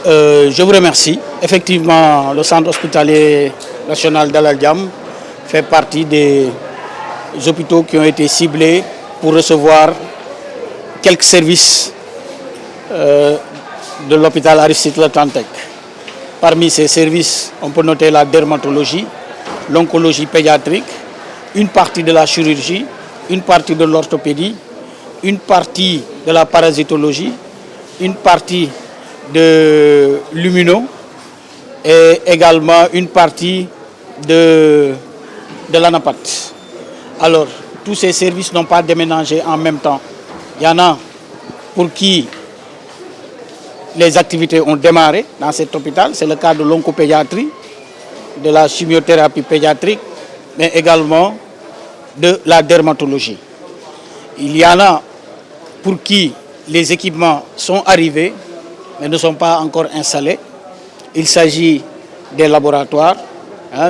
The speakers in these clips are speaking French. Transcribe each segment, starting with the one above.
Je vous remercie. Effectivement, le centre hospitalier national d'Al Diam fait partie des hôpitaux qui ont été ciblés pour recevoir quelques services de l'hôpital Aristide Le Dantec. Parmi ces services, on peut noter la dermatologie, l'oncologie pédiatrique, une partie de la chirurgie, une partie de l'orthopédie, une partie de la parasitologie, une partie de l'immuno et également une partie de l'anapathie. Alors, tous ces services n'ont pas déménagé en même temps. Il y en a pour qui les activités ont démarré dans cet hôpital. C'est le cas de l'oncopédiatrie, de la chimiothérapie pédiatrique, mais également de la dermatologie. Il y en a pour qui les équipements sont arrivés, mais ne sont pas encore installés. Il s'agit des laboratoires,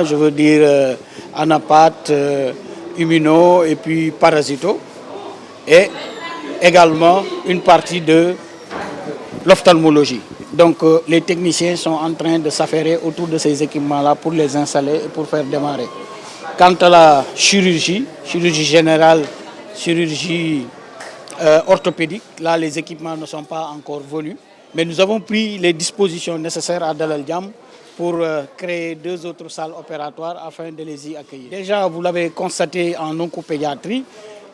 je veux dire anapath, immuno et puis parasito, et également une partie de l'ophtalmologie. Donc les techniciens sont en train de s'affairer autour de ces équipements-là pour les installer et pour faire démarrer. Quant à la chirurgie, chirurgie générale, chirurgie orthopédique, là les équipements ne sont pas encore venus, mais nous avons pris les dispositions nécessaires à Dalal Diam pour créer 2 autres salles opératoires afin de les y accueillir. Déjà, vous l'avez constaté en oncopédiatrie,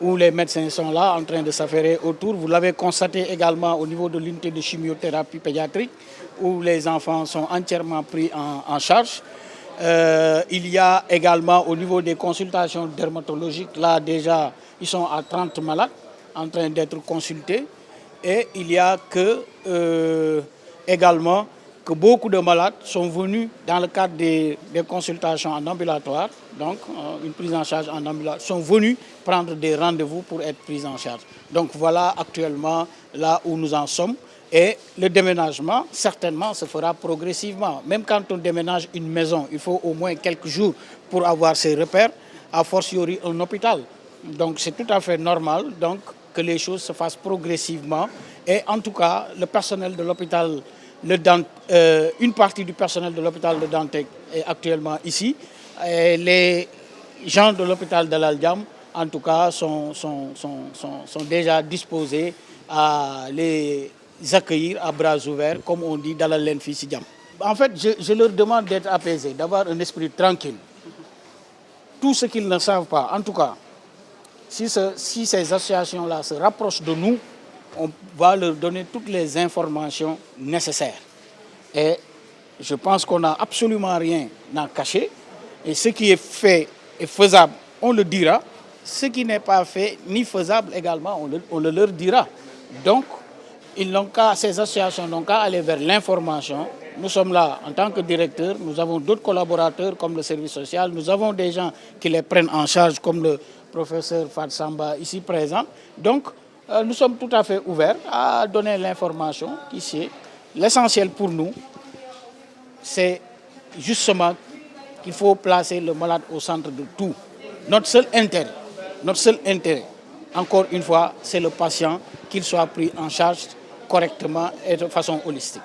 où les médecins sont là en train de s'affairer autour. Vous l'avez constaté également au niveau de l'unité de chimiothérapie pédiatrique, où les enfants sont entièrement pris en charge. Il y a également au niveau des consultations dermatologiques, là déjà, ils sont à 30 malades en train d'être consultés. Et il y a également que beaucoup de malades sont venus dans le cadre des consultations en ambulatoire, donc une prise en charge en ambulatoire, sont venus prendre des rendez-vous pour être pris en charge. Donc voilà actuellement là où nous en sommes. Et le déménagement, certainement, se fera progressivement. Même quand on déménage une maison, il faut au moins quelques jours pour avoir ses repères, a fortiori un hôpital. Donc c'est tout à fait normal donc, que les choses se fassent progressivement. Et en tout cas, le personnel de l'hôpital, une partie du personnel de l'hôpital de Dantec est actuellement ici. Et les gens de l'hôpital de Al Diam, en tout cas, sont déjà disposés à les accueillir à bras ouverts, comme on dit dans la laine Diam. En fait, je leur demande d'être apaisés, d'avoir un esprit tranquille. Tout ce qu'ils ne savent pas, en tout cas, si ces associations-là se rapprochent de nous, on va leur donner toutes les informations nécessaires. Et je pense qu'on n'a absolument rien à cacher. Et ce qui est fait et faisable, on le dira. Ce qui n'est pas fait ni faisable également, on le leur dira. Donc, ces associations n'ont qu'à aller vers l'information. Nous sommes là en tant que directeur, nous avons d'autres collaborateurs comme le service social, nous avons des gens qui les prennent en charge comme le professeur Fat Samba ici présent. Donc, nous sommes tout à fait ouverts à donner l'information ici. L'essentiel pour nous, c'est justement qu'il faut placer le malade au centre de tout. Notre seul intérêt, encore une fois, c'est le patient, qu'il soit pris en charge correctement et de façon holistique.